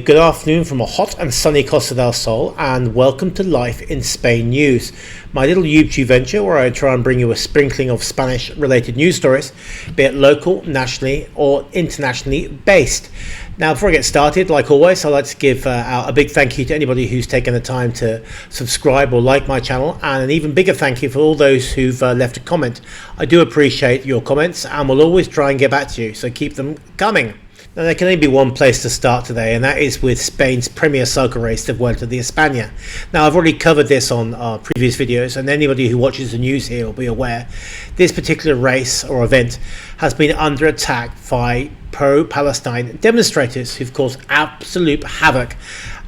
Good afternoon from a hot and sunny Costa del Sol, and welcome to Life in Spain News, my little YouTube venture where I try and bring you a sprinkling of Spanish related news stories, be it local, nationally or internationally based. Now, before I get started, like always, I'd like to give out a big thank you to anybody who's taken the time to subscribe or like my channel, and an even bigger thank you for all those who've left a comment. I do appreciate your comments and will always try and get back to you, so keep them coming. Now, there can only be one place to start today, and that is with Spain's premier soccer race, the Vuelta de España. Now, I've already covered this on our previous videos, and anybody who watches the news here will be aware this particular race or event has been under attack by pro-Palestine demonstrators who've caused absolute havoc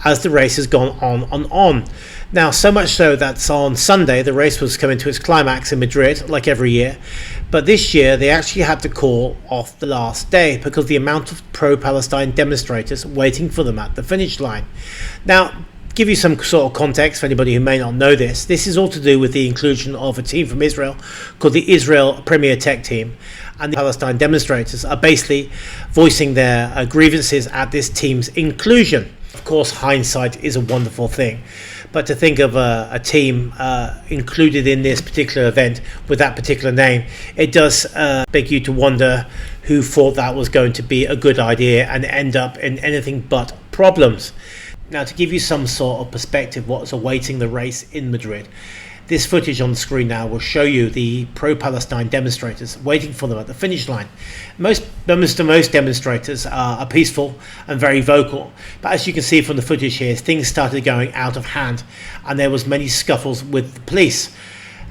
as the race has gone on and on. Now, so much so that on Sunday the race was coming to its climax in Madrid, like every year, but this year they actually had to call off the last day because of the amount of pro-Palestine demonstrators waiting for them at the finish line. Now, give you some sort of context for anybody who may not know this. This is all to do with the inclusion of a team from Israel called the Israel Premier Tech Team, and the Palestine demonstrators are basically voicing their grievances at this team's inclusion. Of course, hindsight is a wonderful thing, but to think of a team included in this particular event with that particular name, it does beg you to wonder who thought that was going to be a good idea and end up in anything but problems. Now, to give you some sort of perspective what's awaiting the race in Madrid, this footage on the screen now will show you the pro-Palestine demonstrators waiting for them at the finish line. Most demonstrators are peaceful and very vocal, but as you can see from the footage here, things started going out of hand and there was many scuffles with the police.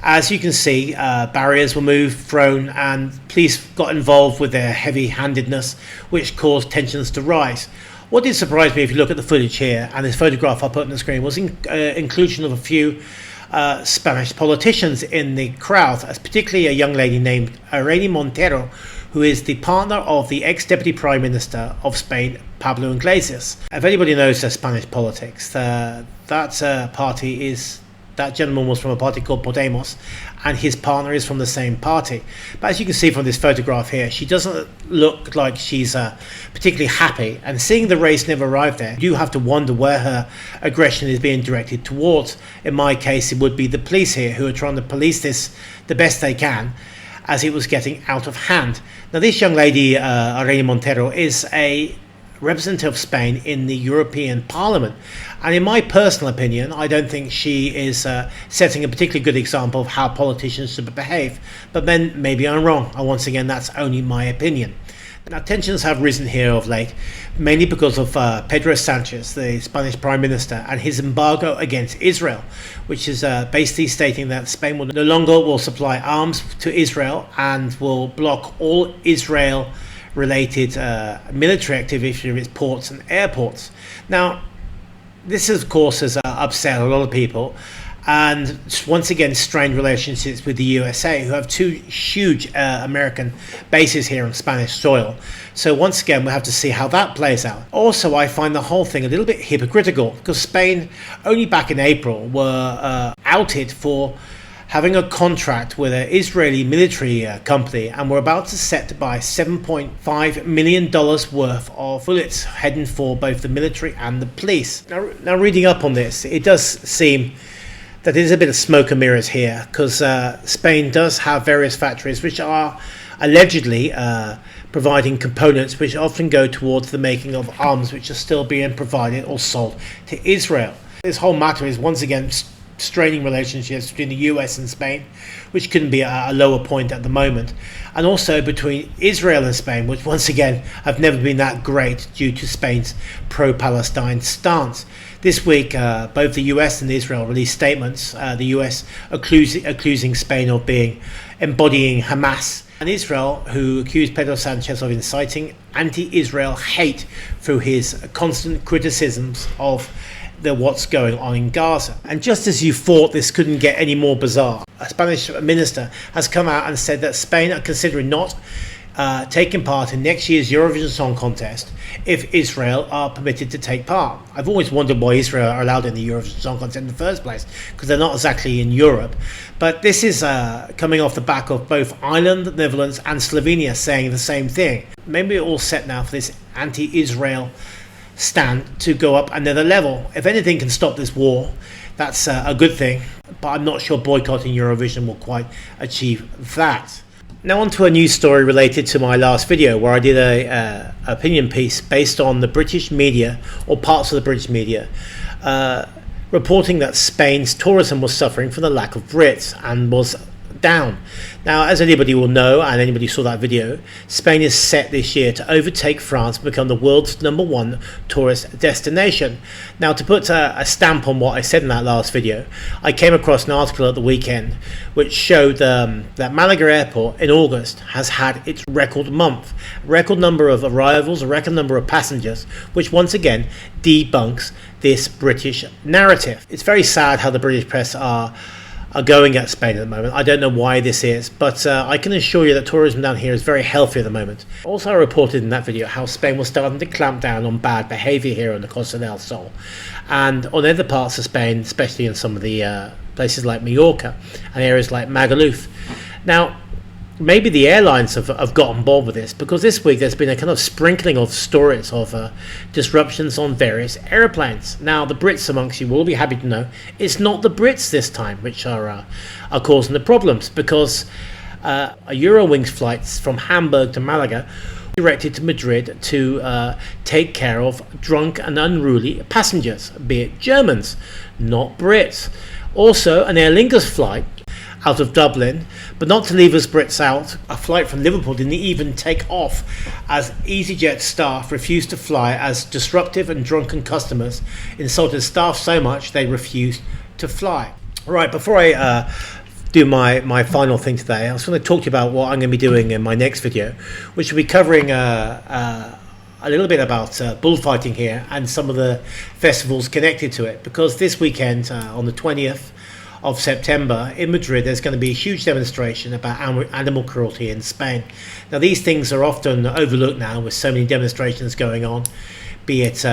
As you can see, barriers were moved, thrown, and police got involved with their heavy-handedness, which caused tensions to rise. What did surprise me, if you look at the footage here, and this photograph I put on the screen, was inclusion of a few Spanish politicians in the crowd, particularly a young lady named Irene Montero, who is the partner of the ex-Deputy Prime Minister of Spain, Pablo Iglesias. If anybody knows Spanish politics, that gentleman was from a party called Podemos, and his partner is from the same party. But as you can see from this photograph here, she doesn't look like she's particularly happy, and seeing the race never arrived there, you have to wonder where her aggression is being directed towards. In my case, it would be the police here, who are trying to police this the best they can as it was getting out of hand. Now, this young lady, Irene Montero, is a representative of Spain in the European Parliament, and in my personal opinion, I don't think she is setting a particularly good example of how politicians should behave, but then maybe I'm wrong, and once again that's only my opinion. Now, tensions have risen here of late, mainly because of Pedro Sanchez, the Spanish Prime Minister, and his embargo against Israel, which is basically stating that Spain will no longer supply arms to Israel and will block all Israel related military activity in its ports and airports. Now, this of course has upset a lot of people, and once again strained relationships with the USA, who have two huge American bases here on Spanish soil. So once again we'll have to see how that plays out. Also, I find the whole thing a little bit hypocritical, because Spain only back in April were outed for having a contract with an Israeli military company, and we're about to set to buy $7.5 million worth of bullets heading for both the military and the police. Now reading up on this, it does seem that there's a bit of smoke and mirrors here, because Spain does have various factories which are allegedly providing components which often go towards the making of arms which are still being provided or sold to Israel. This whole matter is once again straining relationships between the US and Spain, which couldn't be a lower point at the moment, and also between Israel and Spain, which once again have never been that great due to Spain's pro-Palestine stance. This week, both the US and Israel released statements, the US accusing Spain of embodying Hamas, and Israel, who accused Pedro Sanchez of inciting anti-Israel hate through his constant criticisms of what's going on in Gaza. And just as you thought this couldn't get any more bizarre, a Spanish minister has come out and said that Spain are considering not taking part in next year's Eurovision Song Contest if Israel are permitted to take part. I've always wondered why Israel are allowed in the Eurovision Song Contest in the first place, because they're not exactly in Europe. But this is coming off the back of both Ireland, the Netherlands and Slovenia saying the same thing. Maybe we're all set now for this anti-Israel stand to go up another level. If anything can stop this war, that's a good thing, but I'm not sure boycotting Eurovision will quite achieve that. Now on to a news story related to my last video, where I did a opinion piece based on the British media, or parts of the British media, reporting that Spain's tourism was suffering from the lack of Brits and was down. Now, as anybody will know, and anybody saw that video, Spain is set this year to overtake France and become the world's #1 tourist destination. Now, to put a stamp on what I said in that last video, I came across an article at the weekend which showed that Malaga Airport in August has had its record month, record number of arrivals, a record number of passengers, which once again debunks this British narrative. It's very sad how the British press are going at Spain at the moment. I don't know why this is, but I can assure you that tourism down here is very healthy at the moment. Also, I reported in that video how Spain was starting to clamp down on bad behaviour here on the Costa del Sol, and on other parts of Spain, especially in some of the places like Mallorca and areas like Magaluf. Now, maybe the airlines have got on board with this, because this week there's been a kind of sprinkling of stories of disruptions on various aeroplanes. Now, the Brits amongst you will be happy to know it's not the Brits this time which are causing the problems, because a Eurowings flights from Hamburg to Malaga directed to Madrid to take care of drunk and unruly passengers, be it Germans, not Brits. Also, an Aer Lingus flight out of Dublin, but not to leave us Brits out. A flight from Liverpool didn't even take off, as EasyJet staff refused to fly, as disruptive and drunken customers insulted staff so much they refused to fly. Right, before I do my final thing today, I was going to talk to you about what I'm going to be doing in my next video, which will be covering a little bit about bullfighting here and some of the festivals connected to it, because this weekend on the 20th of September in Madrid there's going to be a huge demonstration about animal cruelty in Spain. Now, these things are often overlooked now with so many demonstrations going on, be it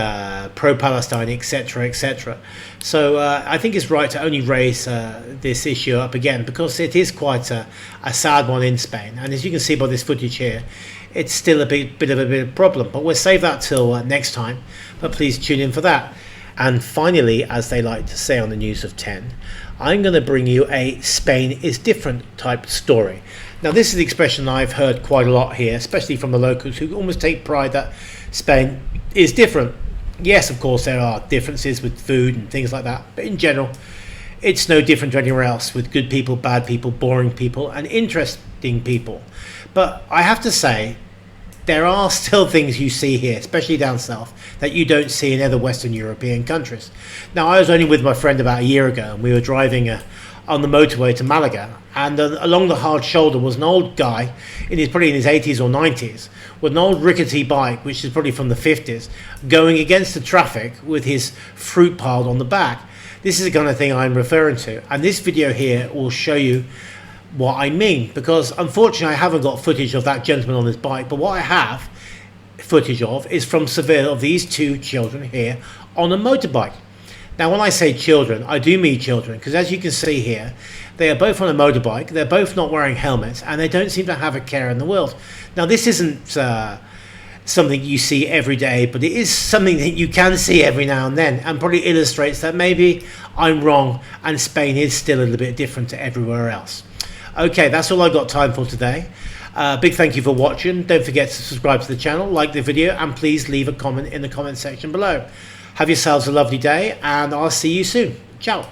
pro-Palestine, etc, etc. So I think it's right to only raise this issue up again, because it is quite a sad one in Spain, and as you can see by this footage here, it's still a bit of a problem, but we'll save that till next time, but please tune in for that. And finally, as they like to say on the News of 10, I'm going to bring you a Spain is different type story. Now, this is the expression I've heard quite a lot here, especially from the locals, who almost take pride that Spain is different. Yes, of course, there are differences with food and things like that, but in general, it's no different to anywhere else, with good people, bad people, boring people, and interesting people. But I have to say, there are still things you see here, especially down south, that you don't see in other Western European countries. Now, I was only with my friend about a year ago, and we were driving on the motorway to Malaga, and along the hard shoulder was an old guy, probably in his 80s or 90s, with an old rickety bike, which is probably from the 50s, going against the traffic with his fruit piled on the back. This is the kind of thing I'm referring to, and this video here will show you what I mean, because unfortunately I haven't got footage of that gentleman on his bike, but what I have footage of is from Seville, of these two children here on a motorbike. Now, when I say children, I do mean children, because as you can see here, they are both on a motorbike, they're both not wearing helmets, and they don't seem to have a care in the world. Now, this isn't something you see every day, but it is something that you can see every now and then, and probably illustrates that maybe I'm wrong and Spain is still a little bit different to everywhere else. Okay, that's all I've got time for today. Big thank you for watching. Don't forget to subscribe to the channel, like the video, and please leave a comment in the comment section below. Have yourselves a lovely day, and I'll see you soon. Ciao.